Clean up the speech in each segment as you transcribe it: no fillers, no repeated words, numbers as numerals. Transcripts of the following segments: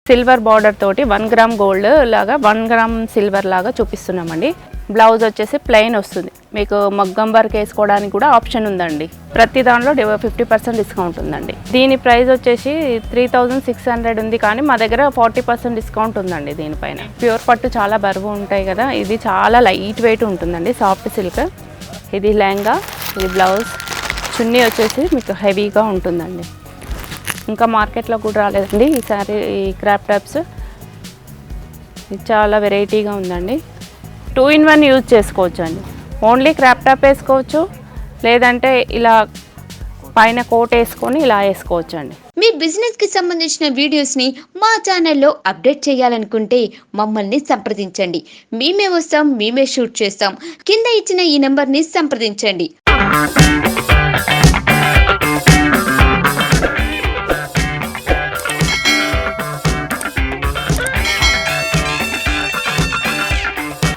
Silver border తోటి 1 gram gold లాగా 1 gram silver లాగా చూపిస్తున్నామండి. బ్లౌజ్ వచ్చేసి ప్లెయిన్ వస్తుంది. మీకు మగ్గం వర్క్ వేసుకోవడానికి కూడా ఆప్షన్ ఉందండి. ప్రతి దాంట్లో 50% డిస్కౌంట్ ఉందండి. దీని ప్రైస్ వచ్చేసి 3600 ఉంది, కానీ మా దగ్గర 40% డిస్కౌంట్ ఉందండి. దీనిపైన ప్యూర్ పట్టు చాలా బరువు ఉంటాయి కదా, ఇది చాలా లైట్ వెయిట్ ఉంటుందండి, సాఫ్ట్ సిల్క్. ఇది లెహంగా, ఇది బ్లౌజ్, చున్నీ వచ్చేసి మీకు హెవీగా ఉంటుందండి. ఇంకా మార్కెట్లో కూడా రాలేదండి ఈ సారీ. ఈ క్రాప్ టాప్స్ చాలా వెరైటీగా ఉందండి. 2 in 1 యూజ్ చేసుకోవచ్చు అండి. ఓన్లీ క్రాప్ టాప్ వేసుకోవచ్చు, లేదంటే ఇలా పైన కోట్ వేసుకొని ఇలా వేసుకోవచ్చు అండి. మీ బిజినెస్కి సంబంధించిన వీడియోస్ని మా ఛానల్లో అప్డేట్ చేయాలనుకుంటే మమ్మల్ని సంప్రదించండి. మేమే వస్తాం, మేమే షూట్ చేస్తాం. కింద ఇచ్చిన ఈ నెంబర్ని సంప్రదించండి.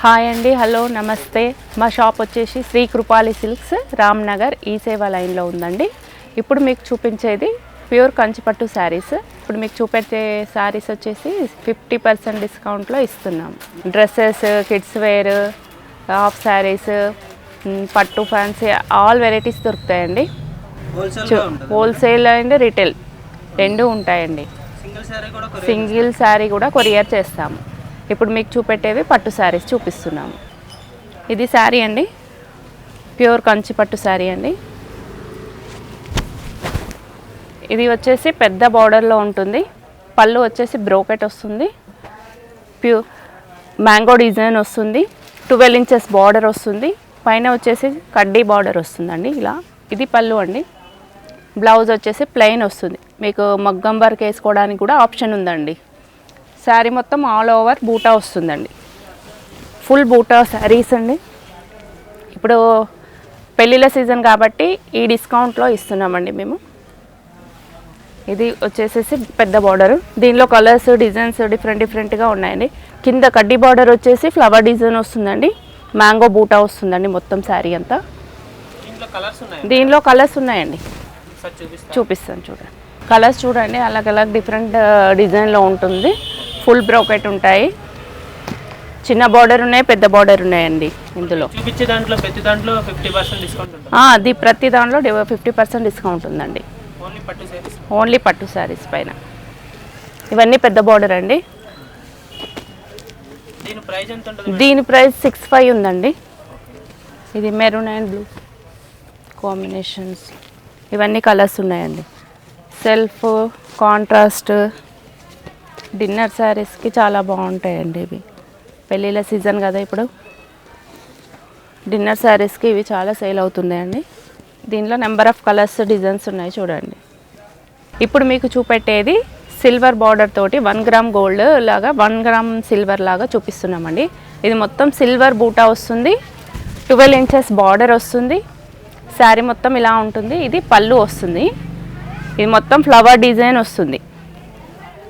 హాయ్ అండి, హలో, నమస్తే. మా షాప్ వచ్చేసి శ్రీ కృపాలి సిల్క్స్, రామ్నగర్ ఈ సేవా లైన్లో ఉందండి. ఇప్పుడు మీకు చూపించేది ప్యూర్ కంచిపట్టు శారీస్. ఇప్పుడు మీకు చూపెట్టే శారీస్ వచ్చేసి 50% డిస్కౌంట్లో ఇస్తున్నాం. Dresses, kids wear, half saris, పట్టు, ఫ్యాన్సీ, ఆల్ వెరైటీస్ దొరుకుతాయండి. హోల్సేల్ అండ్ రిటైల్ రెండు ఉంటాయండి. సింగిల్ శారీ కూడా కొరియర్ చేస్తాము. ఇప్పుడు మీకు చూపెట్టేవి పట్టు శారీస్ చూపిస్తున్నాము. ఇది శారీ అండి, ప్యూర్ కంచి పట్టు శారీ అండి. ఇది వచ్చేసి పెద్ద బార్డర్లో ఉంటుంది. పళ్ళు వచ్చేసి బ్రోకెట్ వస్తుంది. ప్యూర్ మ్యాంగో డిజైన్ వస్తుంది. 12 inches బార్డర్ వస్తుంది. పైన వచ్చేసి కడ్డీ బార్డర్ వస్తుందండి ఇలా. ఇది పళ్ళు అండి. బ్లౌజ్ వచ్చేసి ప్లెయిన్ వస్తుంది. మీకు మగ్గం వర్క్ వేసుకోవడానికి కూడా ఆప్షన్ ఉందండి. శారీ మొత్తం ఆల్ ఓవర్ బూటా వస్తుందండి. ఫుల్ బూటా శారీస్ అండి. ఇప్పుడు పెళ్ళిళ్ళ సీజన్ కాబట్టి ఈ డిస్కౌంట్లో ఇస్తున్నామండి మేము. ఇది వచ్చేసేసి పెద్ద బార్డర్. దీనిలో కలర్స్, డిజైన్స్ డిఫరెంట్గా ఉన్నాయండి. కింద కడ్డీ బార్డర్ వచ్చేసి ఫ్లవర్ డిజైన్ వస్తుందండి. మ్యాంగో బూటా వస్తుందండి మొత్తం శారీ అంతా. దీనిలో కలర్స్ ఉన్నాయండి, చూపిస్తాను చూడండి. కలర్స్ చూడండి, అలగ్ డిఫరెంట్ డిజైన్లో ఉంటుంది. ఫుల్ బ్రోకెట్ ఉంటాయి. చిన్న బార్డర్ ఉన్నాయి, పెద్ద బార్డర్ ఉన్నాయండి. ఇందులో చూపించే దాంట్లో ప్రతి దాంట్లో 50% డిస్కౌంట్ ఉంటుంది. అది ప్రతి దాంట్లో 50% డిస్కౌంట్ ఉందండి. ఓన్లీ పట్టు శారీస్ పైన. ఇవన్నీ పెద్ద బార్డర్ అండి. దీని ప్రైస్ 65 ఉందండి. ఇది మెరూన్ అండ్ బ్లూ కాంబినేషన్స్. ఇవన్నీ కలర్స్ ఉన్నాయండి. సెల్ఫ్, కాంట్రాస్ట్, డిన్నర్ శారీస్కి చాలా బాగుంటాయండి ఇవి. పెళ్ళిళ్ళ సీజన్ కదా ఇప్పుడు, డిన్నర్ శారీస్కి ఇవి చాలా సేల్ అవుతున్నాయండి. దీనిలో నెంబర్ ఆఫ్ కలర్స్, డిజైన్స్ ఉన్నాయి చూడండి. ఇప్పుడు మీకు చూపెట్టేది సిల్వర్ బార్డర్ తోటి 1 గ్రామ్ గోల్డ్ లాగా 1 గ్రామ్ సిల్వర్ లాగా చూపిస్తున్నామండి. ఇది మొత్తం సిల్వర్ బూటా వస్తుంది. 12 inches బార్డర్ వస్తుంది. శారీ మొత్తం ఇలా ఉంటుంది. ఇది పళ్ళు వస్తుంది. ఇది మొత్తం ఫ్లవర్ డిజైన్ వస్తుంది.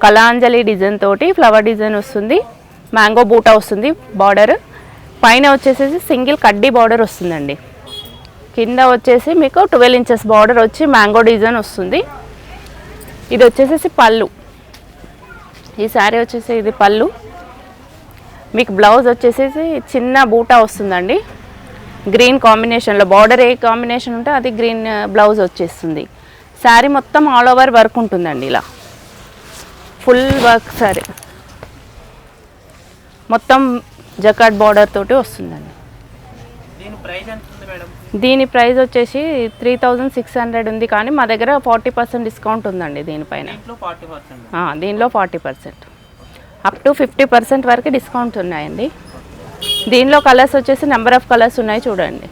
కళాంజలి డిజైన్ తోటి ఫ్లవర్ డిజైన్ వస్తుంది. మ్యాంగో బూటా వస్తుంది బార్డర్. పైన వచ్చేసి సింగిల్ కడ్డీ బార్డర్ వస్తుందండి. కింద వచ్చేసి మీకు 12 inches బార్డర్ వచ్చి మ్యాంగో డిజైన్ వస్తుంది. ఇది వచ్చేసి పళ్ళు. ఈ శారీ వచ్చేసి ఇది పళ్ళు. మీకు బ్లౌజ్ వచ్చేసి చిన్న బూటా వస్తుందండి. గ్రీన్ కాంబినేషన్లో బార్డర్ ఏ కాంబినేషన్ ఉంటే అది గ్రీన్ బ్లౌజ్ వచ్చేస్తుంది. శారీ మొత్తం ఆల్ ఓవర్ వర్క్ ఉంటుందండి ఇలా. ఫుల్ వర్క్ శారీ మొత్తం జకాట్ బార్డర్ తోటి వస్తుందండి. దీని ప్రైస్ వచ్చేసి 3600 ఉంది, కానీ మా దగ్గర 40% డిస్కౌంట్ ఉందండి దీనిపైన. దీనిలో 40%, అప్ టు 50% వరకు డిస్కౌంట్ ఉన్నాయండి. దీనిలో కలర్స్ వచ్చేసి నెంబర్ ఆఫ్ కలర్స్ ఉన్నాయి చూడండి.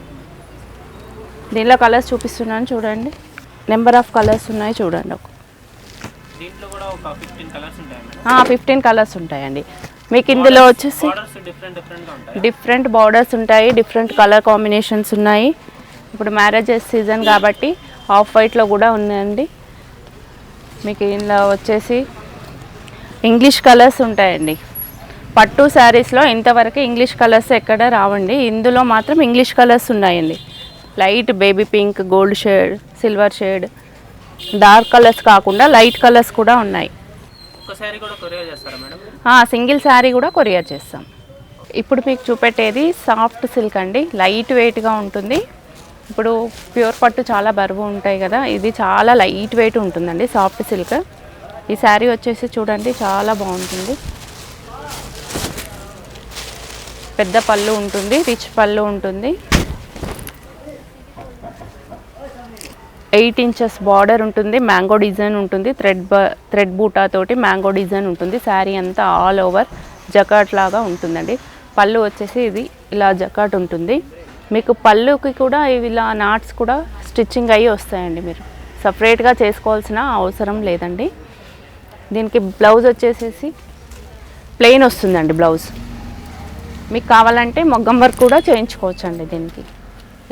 దీనిలో కలర్స్ చూపిస్తున్నాను చూడండి. నెంబర్ ఆఫ్ కలర్స్ ఉన్నాయి చూడండి. 15 కలర్స్ ఉంటాయండి. మీకు ఇందులో వచ్చేసి డిఫరెంట్ బార్డర్స్ ఉంటాయి, డిఫరెంట్ కలర్ కాంబినేషన్స్ ఉన్నాయి. ఇప్పుడు మ్యారేజెస్ సీజన్ కాబట్టి ఆఫ్ వైట్లో కూడా ఉందండి. మీకు ఇందులో వచ్చేసి ఇంగ్లీష్ కలర్స్ ఉంటాయండి. పట్టు శారీస్లో ఇంతవరకు ఇంగ్లీష్ కలర్స్ ఎక్కడ రావండి. ఇందులో మాత్రం ఇంగ్లీష్ కలర్స్ ఉన్నాయండి. Light baby pink, gold shade, silver shade, dark colours కాకుండా లైట్ కలర్స్ కూడా ఉన్నాయి. ఒక్క శారీ కూడా కొరియర్ చేస్తారా మేడం? సింగిల్ శారీ కూడా కొరియర్ చేస్తాం. ఇప్పుడు మీకు చూపెట్టేది సాఫ్ట్ సిల్క్ అండి, లైట్ వెయిట్గా ఉంటుంది. ఇప్పుడు ప్యూర్ పట్టు చాలా బరువు ఉంటాయి కదా, ఇది చాలా లైట్ వెయిట్ ఉంటుందండి సాఫ్ట్ సిల్క్. ఈ శారీ వచ్చేసి చూడండి చాలా బాగుంటుంది, పెద్ద పళ్ళు ఉంటుంది, రిచ్ పళ్ళు ఉంటుంది, 8 ఇంచెస్ బార్డర్ ఉంటుంది, మ్యాంగో డిజైన్ ఉంటుంది, థ్రెడ్ బూటా తోటి మ్యాంగో డిజైన్ ఉంటుంది. శారీ అంతా ఆల్ ఓవర్ జకాట్ లాగా ఉంటుందండి. పళ్ళు వచ్చేసి ఇది ఇలా జకాట్ ఉంటుంది. మీకు పళ్ళుకి కూడా ఇవి ఇలా నాట్స్ కూడా స్టిచ్చింగ్ అయ్యి వస్తాయండి, మీరు సపరేట్గా చేసుకోవాల్సిన అవసరం లేదండి. దీనికి బ్లౌజ్ వచ్చేసేసి ప్లెయిన్ వస్తుందండి బ్లౌజ్. మీకు కావాలంటే మొగ్గం వర్క్ కూడా చేయించుకోవచ్చండి. దీనికి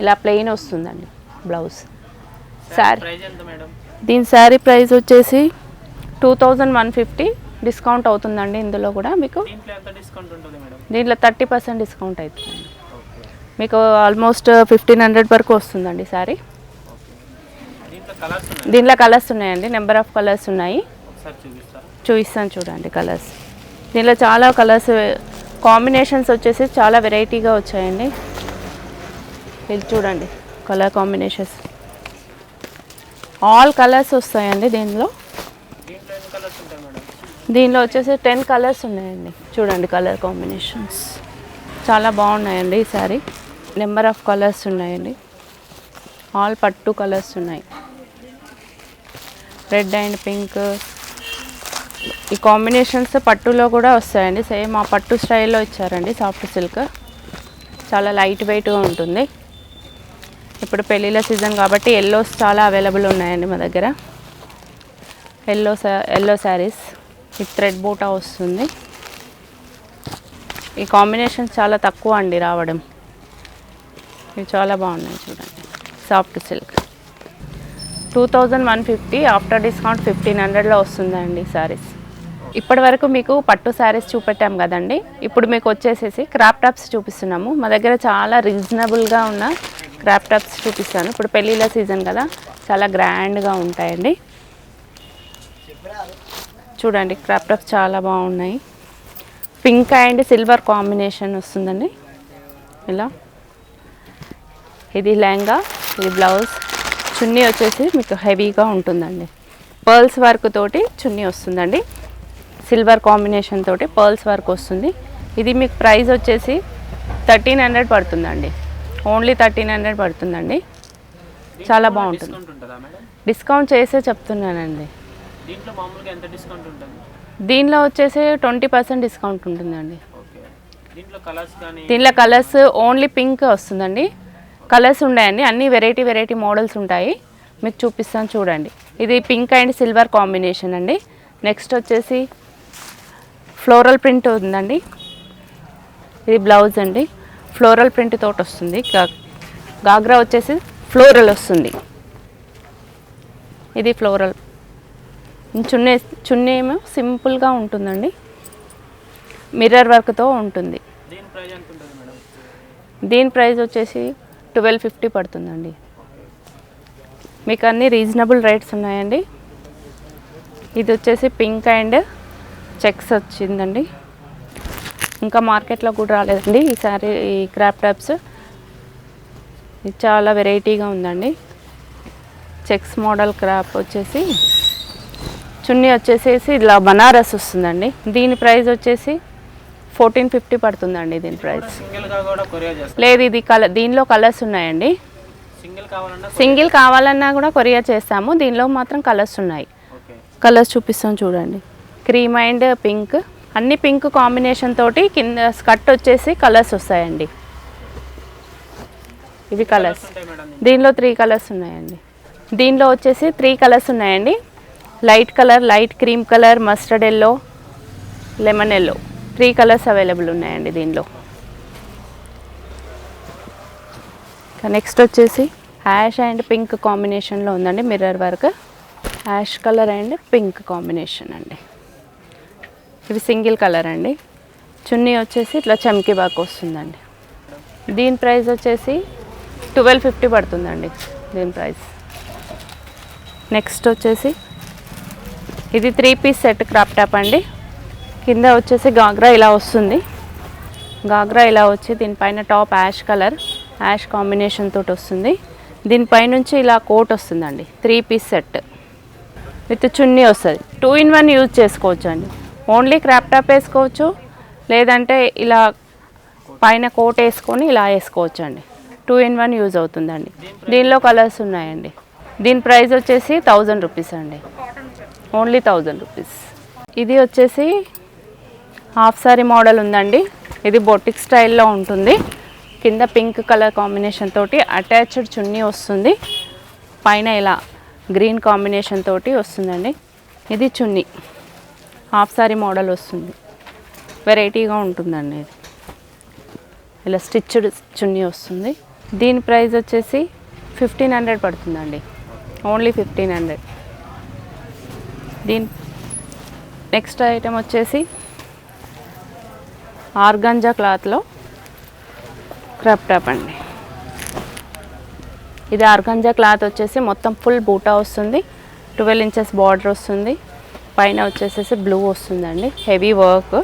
ఇలా ప్లెయిన్ వస్తుందండి బ్లౌజ్. శారీ ప్రైస్ ఎంత మేడం? దీని శారీ ప్రైస్ వచ్చేసి 2150 డిస్కౌంట్ అవుతుందండి. ఇందులో కూడా మీకు దీంట్లో ఎంత డిస్కౌంట్ ఉంటుంది మేడం? దీంట్లో 30% డిస్కౌంట్ అవుతుందండి. మీకు ఆల్మోస్ట్ 1500 వరకు వస్తుందండి శారీ. దీంట్లో కలర్స్ ఉన్నాయండి, నెంబర్ ఆఫ్ కలర్స్ ఉన్నాయి, చూపిస్తాను చూడండి కలర్స్. దీనిలో చాలా కలర్స్ కాంబినేషన్స్ వచ్చేసి చాలా వెరైటీగా వచ్చాయండి. ఇది చూడండి కలర్ కాంబినేషన్స్, ఆల్ కలర్స్ వస్తాయండి దీనిలో. దీనిలో వచ్చేసి 10 కలర్స్ ఉన్నాయండి. చూడండి కలర్ కాంబినేషన్స్ చాలా బాగున్నాయండి. ఈ సారీ నెంబర్ ఆఫ్ కలర్స్ ఉన్నాయండి, ఆల్ పట్టు కలర్స్ ఉన్నాయి, రెడ్ అండ్ పింక్. ఈ కాంబినేషన్స్ పట్టులో కూడా వస్తాయండి, సేమ్ ఆ పట్టు స్టైల్లో ఇచ్చారండి. సాఫ్ట్ సిల్క్ చాలా లైట్ వెయిట్గా ఉంటుంది. ఇప్పుడు పెళ్ళిళ్ళ సీజన్ కాబట్టి ఎల్లోస్ చాలా అవైలబుల్ ఉన్నాయండి మా దగ్గర. ఎల్లో శారీస్ ఈ థ్రెడ్ బూటా వస్తుంది. ఈ కాంబినేషన్ చాలా తక్కువ అండి రావడం, ఇవి చాలా బాగున్నాయి చూడండి. సాఫ్ట్ సిల్క్ 2150, ఆఫ్టర్ డిస్కౌంట్ 1500లో వస్తుందండి శారీస్. ఇప్పటి వరకు మీకు పట్టు శారీస్ చూపెట్టాం కదండి, ఇప్పుడు మీకు వచ్చేసేసి క్రాప్ టాప్స్ చూపిస్తున్నాము. మా దగ్గర చాలా రీజనబుల్గా ఉన్న క్రాప్ టాప్స్ చూపిస్తాను. ఇప్పుడు పెళ్ళిళ్ళ సీజన్ కదా, చాలా గ్రాండ్గా ఉంటాయండి. చూడండి క్రాప్ టాప్స్ చాలా బాగున్నాయి. పింక్ అండ్ సిల్వర్ కాంబినేషన్ వస్తుందండి ఇలా. ఇది లెహంగా, ఇది బ్లౌజ్. చున్నీ వచ్చేసి మీకు హెవీగా ఉంటుందండి, పర్ల్స్ వర్క్ తోటి చున్నీ వస్తుందండి. సిల్వర్ కాంబినేషన్ తోటి పర్ల్స్ వర్క్ వస్తుంది. ఇది మీకు ప్రైస్ వచ్చేసి 1300 పడుతుందండి, ఓన్లీ 1300 పడుతుందండి. చాలా బాగుంటుంది. డిస్కౌంట్ చేసే చెప్తున్నానండి. దీనిలో వచ్చేసి 20% డిస్కౌంట్ ఉంటుందండి. దీనిలో కలర్స్ ఓన్లీ పింక్ వస్తుందండి. కలర్స్ ఉన్నాయండి, అన్ని వెరైటీ మోడల్స్ ఉంటాయి, మీకు చూపిస్తాను చూడండి. ఇది పింక్ అండ్ సిల్వర్ కాంబినేషన్ అండి. నెక్స్ట్ వచ్చేసి ఫ్లోరల్ ప్రింట్ ఉందండి. ఇది బ్లౌజ్ అండి, ఫ్లోరల్ ప్రింట్ తోటి వస్తుంది. గాగ్రా వచ్చేసి ఫ్లోరల్ వస్తుంది. ఇది ఫ్లోరల్. చున్నీ ఏమో సింపుల్గా ఉంటుందండి, మిర్రర్ వర్క్తో ఉంటుంది. దీని ప్రైస్ వచ్చేసి 1250 పడుతుందండి. మీకు అన్ని రీజనబుల్ రేట్స్ ఉన్నాయండి. ఇది వచ్చేసి పింక్ అండ్ చెక్స్ వచ్చిందండి, ఇంకా మార్కెట్లో కూడా రాలేదండి ఈసారి ఈ క్రాప్ టాప్స్. ఇది చాలా వెరైటీగా ఉందండి. చెక్స్ మోడల్ క్రాప్ వచ్చేసి చున్నీ వచ్చేసేసి ఇలా బనారస్ వస్తుందండి. దీని ప్రైస్ వచ్చేసి 1450 పడుతుందండి. దీని ప్రైస్ లేదు, ఇది దీనిలో కలర్స్ ఉన్నాయండి. సింగిల్ కావాలన్నా కూడా కొరియర్ చేస్తాము. దీనిలో మాత్రం కలర్స్ ఉన్నాయి. కలర్స్ చూపిస్తాం చూడండి. క్రీమ్ అండ్ పింక్, అన్ని పింక్ కాంబినేషన్ తోటి కింద స్కర్ట్ వచ్చేసి కలర్స్ వస్తాయండి. ఇవి కలర్స్. దీనిలో 3 కలర్స్ ఉన్నాయండి. దీనిలో వచ్చేసి 3 కలర్స్ ఉన్నాయండి. Light colour, light cream colour, mustard yellow, lemon yellow, 3 colours available ఉన్నాయండి దీనిలో. నెక్స్ట్ వచ్చేసి యాష్ అండ్ పింక్ కాంబినేషన్లో ఉందండి, mirror work. Ash colour and pink combination అండి. ఇవి సింగిల్ కలర్ అండి. చున్నీ వచ్చేసి ఇట్లా చమ్కీ బాక్ వస్తుందండి. దీని ప్రైస్ వచ్చేసి 1250 పడుతుందండి దీని ప్రైస్. నెక్స్ట్ వచ్చేసి ఇది 3 పీస్ సెట్ క్రాప్ టాప్ అండి. కింద వచ్చేసి గాగ్రా ఇలా వస్తుంది. గాగ్రా ఇలా వచ్చి దీనిపైన టాప్ యాష్ కాంబినేషన్ తోటి వస్తుంది. దీనిపైనుంచి ఇలా కోట్ వస్తుందండి. 3 పీస్ సెట్ విత్ చున్నీ వస్తుంది. 2 in 1 యూజ్ చేసుకోవచ్చు అండి. ఓన్లీ క్రాప్ టాప్ వేసుకోవచ్చు, లేదంటే ఇలా పైన కోట్ వేసుకొని ఇలా వేసుకోవచ్చు అండి. 2 in 1 యూజ్ అవుతుందండి. దీనిలో కలర్స్ ఉన్నాయండి. దీని ప్రైస్ వచ్చేసి 1000 రూపీస్ అండి. Only 1000 rupees. ఇది వచ్చేసి హాఫ్ సారీ మోడల్ ఉందండి. ఇది బొటిక్ స్టైల్లో ఉంటుంది. కింద పింక్ కలర్ కాంబినేషన్ తోటి అటాచ్డ్ చున్నీ వస్తుంది. పైన ఇలా గ్రీన్ కాంబినేషన్ తోటి వస్తుందండి. ఇది చున్నీ హాఫ్ సారీ మోడల్ వస్తుంది. వెరైటీగా ఉంటుందండి. ఇది ఇలా స్టిచ్డ్ చున్నీ వస్తుంది. దీని ప్రైస్ వచ్చేసి 1500 పడుతుందండి. ఓన్లీ 1500. దీని నెక్స్ట్ ఐటమ్ వచ్చేసి ఆర్గాంజా క్లాత్లో క్రాప్ టాప్ అండి. ఇది ఆర్గాంజా క్లాత్ వచ్చేసి మొత్తం ఫుల్ బూటా వస్తుంది. 12 inches బార్డర్ వస్తుంది. పైన వచ్చేసేసి బ్లూ వస్తుందండి. Heavy work.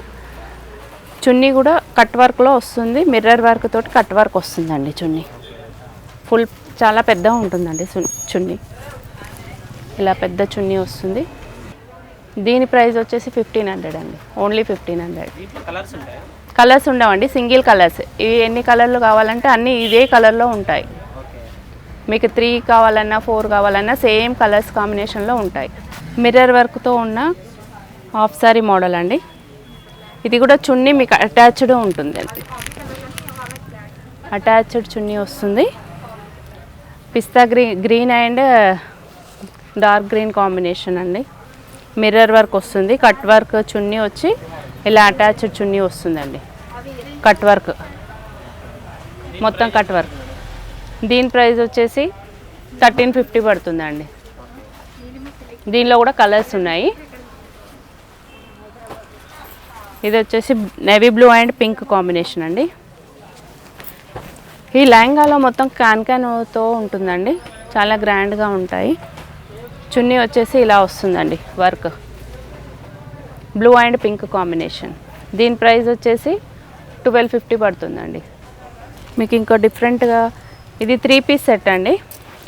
చున్నీ కూడా కట్ వర్క్లో వస్తుంది. మిర్రర్ వర్క్ తోటి కట్ వర్క్ వస్తుందండి. చున్నీ ఫుల్ చాలా పెద్దగా ఉంటుందండి. చున్నీ ఇలా పెద్ద చున్నీ వస్తుంది. దీని ప్రైస్ వచ్చేసి 1500 అండి. ఓన్లీ 1500. కలర్స్ ఉండవండి, సింగిల్ కలర్స్. ఇవి ఎన్ని కలర్లు కావాలంటే అన్నీ ఇదే కలర్లో ఉంటాయి. మీకు 3 కావాలన్నా 4 కావాలన్నా సేమ్ కలర్స్ కాంబినేషన్లో ఉంటాయి. మిర్రర్ వర్క్తో ఉన్న హాఫ్ సారీ మోడల్ అండి. ఇది కూడా చున్నీ మీకు అటాచ్డ్ ఉంటుంది. అటాచ్డ్ చున్నీ వస్తుంది. పిస్తా green and dark green combination అండి. మిర్రర్ వర్క్ వస్తుంది. కట్ వర్క్ చున్నీ వచ్చి ఇలా అటాచ్డ్ చున్నీ వస్తుందండి. కట్ వర్క్ మొత్తం కట్ వర్క్. దీని ప్రైస్ వచ్చేసి 1350 పడుతుందండి. దీనిలో కూడా కలర్స్ ఉన్నాయి. ఇది వచ్చేసి navy blue and pink combination అండి. ఈ లెహంగాలో మొత్తం క్యాన్తో ఉంటుందండి. చాలా గ్రాండ్గా ఉంటాయి. చున్నీ వచ్చేసి ఇలా వస్తుందండి. Work blue and pink combination. దీని ప్రైస్ వచ్చేసి 1250 పడుతుందండి. మీకు ఇంకో డిఫరెంట్గా ఇది 3 పీస్ సెట్ అండి.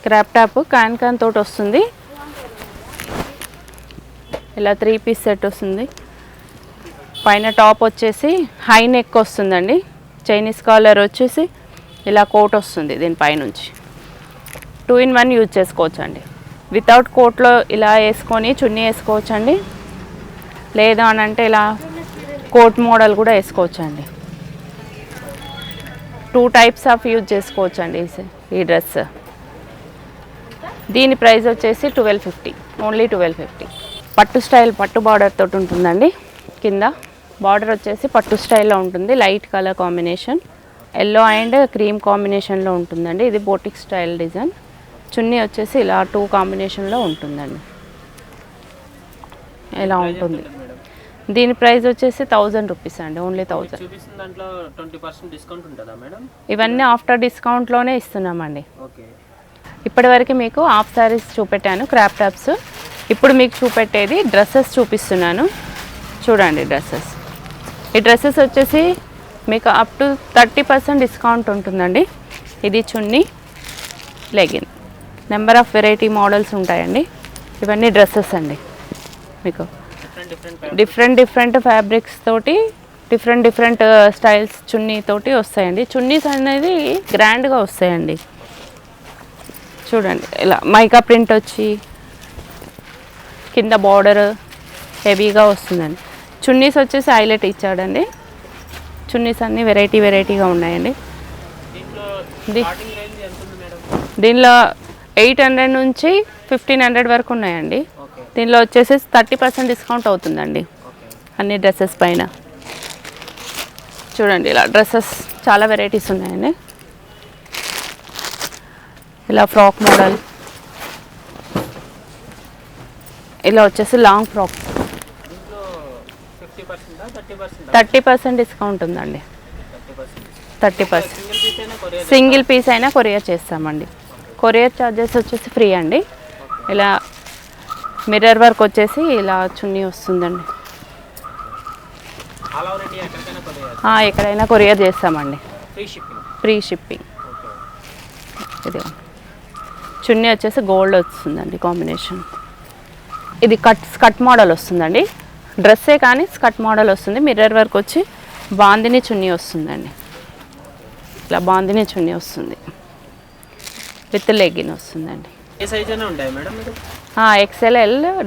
క్రాప్ టాప్ క్యాన్ తోటి వస్తుంది. ఇలా 3 పీస్ సెట్ వస్తుంది. పైన టాప్ వచ్చేసి హై నెక్ వస్తుందండి. చైనీస్ కాలర్ వచ్చేసి ఇలా కోట్ వస్తుంది. దీనిపైనుంచి 2 in 1 యూజ్ చేసుకోవచ్చు అండి. వితౌట్ కోట్లో ఇలా వేసుకొని చున్నీ వేసుకోవచ్చు అండి. లేదా అని అంటే ఇలా కోట్ మోడల్ కూడా వేసుకోవచ్చు అండి. 2 types ఆఫ్ యూజ్ చేసుకోవచ్చు అండి ఈ డ్రెస్. దీని ప్రైస్ వచ్చేసి 1250. ఓన్లీ 1250. పట్టు స్టైల్ పట్టు బార్డర్ తోటి ఉంటుందండి. కింద బార్డర్ వచ్చేసి పట్టు స్టైల్లో ఉంటుంది. Light colour combination yellow and cream కాంబినేషన్లో ఉంటుందండి. ఇది బోటిక్ స్టైల్ డిజైన్. చున్నీ వచ్చేసి ఇలా 2 కాంబినేషన్లో ఉంటుందండి. ఇలా ఉంటుంది. దీని ప్రైస్ వచ్చేసి 1000 రూపీస్ అండి. ఓన్లీ 1000. ఇవన్నీ ఆఫ్టర్ డిస్కౌంట్లోనే ఇస్తున్నామండి. ఇప్పటివరకు మీకు హాఫ్ సారీస్ చూపెట్టాను, క్రాప్ టాప్స్. ఇప్పుడు మీకు చూపెట్టేది డ్రెస్సెస్ చూపిస్తున్నాను. చూడండి డ్రెస్సెస్. ఈ డ్రెస్సెస్ వచ్చేసి మీకు అప్ టు 30% డిస్కౌంట్ ఉంటుందండి. ఇది chunni, legging, number of variety models ఉంటాయండి. ఇవన్నీ డ్రెస్సెస్ అండి. మీకు డిఫరెంట్ ఫ్యాబ్రిక్స్ తోటి డిఫరెంట్ స్టైల్స్ చున్నీ తోటి వస్తాయండి. చున్నీస్ అనేది గ్రాండ్గా వస్తాయండి. చూడండి ఇలా మైకా ప్రింట్ వచ్చి కింద బార్డర్ హెవీగా వస్తుందండి. చున్నీస్ వచ్చేసి హైలైట్ ఇచ్చాడండి. చున్నీస్ అన్నీ వెరైటీగా ఉన్నాయండి. దీనిలో 800 నుంచి 1500 వరకు ఉన్నాయండి. దీనిలో వచ్చేసి 30% డిస్కౌంట్ అవుతుందండి అన్ని డ్రెస్సెస్ పైన. చూడండి ఇలా డ్రెస్సెస్ చాలా వెరైటీస్ ఉన్నాయండి. ఇలా ఫ్రాక్ మోడల్, ఇలా వచ్చేసి లాంగ్ ఫ్రాక్. 30% డిస్కౌంట్ ఉందండి. 30%. సింగిల్ పీస్ అయినా కొరియర్ చేస్తామండి. కొరియర్ ఛార్జెస్ వచ్చేసి ఫ్రీ అండి. ఇలా మిర్రర్ వర్క్ వచ్చేసి ఇలా చున్నీ వస్తుందండి. ఆల్ ఓవర్ ఇండియా ఎక్కడికైనా కొరియర్ చేస్తారా? ఎక్కడైనా కొరియర్ చేస్తామండి. Free shipping. Free shipping. Okay. ఇది చున్నీ వచ్చేసి గోల్డ్ వస్తుందండి కాంబినేషన్. ఇది స్కట్ మోడల్ వస్తుందండి. డ్రెస్సే కానీ స్కట్ మోడల్ వస్తుంది. మిర్రర్ వర్క్ వచ్చి బాందిని చున్నీ వస్తుందండి. ఇలా బాందిని చున్నీ వస్తుంది విత్ లెగ్గిన్ వస్తుందండి. ఏ సైజ్ అయినా ఉంటాయి మేడం మీరు? XL,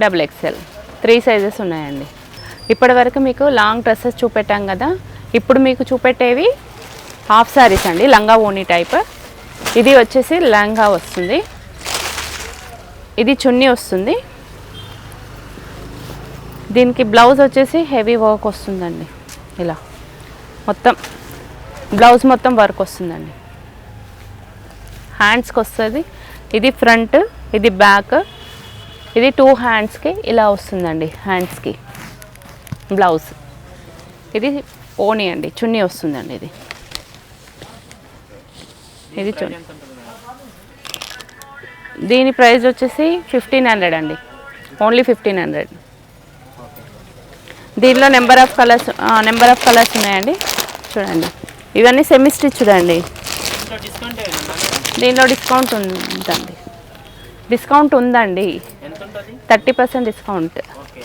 XXL 3 సైజెస్ ఉన్నాయండి. ఇప్పటి వరకు మీకు లాంగ్ డ్రెస్సెస్ చూపెట్టాం కదా, ఇప్పుడు మీకు చూపెట్టేవి హాఫ్ శారీస్ అండి, లంగా ఓణి టైప్. ఇది వచ్చేసి లంగా వస్తుంది. ఇది చున్నీ వస్తుంది. దీనికి బ్లౌజ్ వచ్చేసి హెవీ వర్క్ వస్తుందండి. ఇలా మొత్తం బ్లౌజ్ మొత్తం వర్క్ వస్తుందండి. హ్యాండ్స్కి వస్తుంది. ఇది ఫ్రంట్, ఇది బ్యాక్, ఇది 2 హ్యాండ్స్కి ఇలా వస్తుందండి. హ్యాండ్స్కి బ్లౌజ్. ఇది ఓణి అండి, చున్నీ వస్తుందండి. ఇది చున్నీ. ఎంత ఉంటుంది మేడం? దీని ప్రైస్ వచ్చేసి 1500 అండి, ఓన్లీ 1500. దీనిలో నెంబర్ ఆఫ్ కలర్స్ ఉన్నాయండి. చూడండి, ఇవన్నీ సెమీ స్టిచ్డ్ అండి. ఇంట్లో డిస్కౌంట్ ఏమైనా ఉందా మేడం? దీనిలో డిస్కౌంట్ ఉందండి. డిస్కౌంట్ ఉందండి, ఎంత ఉంటుంది? 30% డిస్కౌంట్. ఓకే.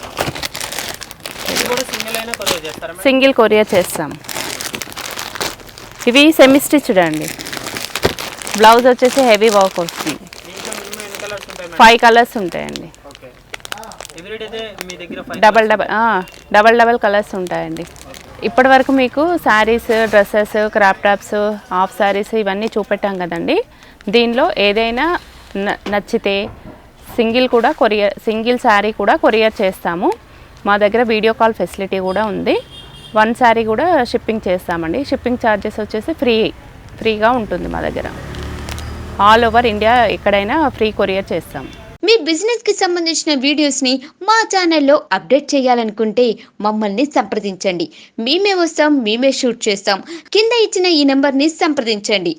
ఇది కూడా సింగిల్ అయినా కొరియర్ చేస్తారా మేడం? సింగిల్ కొరియర్ చేస్తాం. ఇవి సెమీ స్టిచ్డ్ అండి. బ్లౌజ్ వచ్చేసి హెవీ వర్క్ వస్తుంది. దీంట్లో మినిమం ఎన్ని కలర్స్ ఉంటాయి మేడం? 5 కలర్స్ ఉంటాయండి. ఓకే. ఎవ్రీడే మీ దగ్గర 5 డబల్ కలర్స్ ఉంటాయండి. ఇప్పటి వరకు మీకు saris, dresses, crop tops, half saris ఇవన్నీ చూపెట్టాం కదండి. దీనిలో ఏదైనా నచ్చితే సింగిల్ శారీ కూడా కొరియర్ చేస్తాము. మా దగ్గర వీడియో కాల్ ఫెసిలిటీ కూడా ఉంది. 1 శారీ కూడా షిప్పింగ్ చేస్తామండి. షిప్పింగ్ ఛార్జెస్ వచ్చేసి ఫ్రీగా ఉంటుంది మా దగ్గర. ఆల్ ఓవర్ ఇండియా ఎక్కడైనా ఫ్రీ కొరియర్ చేస్తాం. మీ బిజినెస్ కి సంబంధించిన వీడియోస్ ని మా ఛానల్లో అప్డేట్ చేయాలనుకుంటే మమ్మల్ని సంప్రదించండి. మేమే వస్తాం, మేమే షూట్ చేస్తాం. కింద ఇచ్చిన ఈ నెంబర్ ని సంప్రదించండి.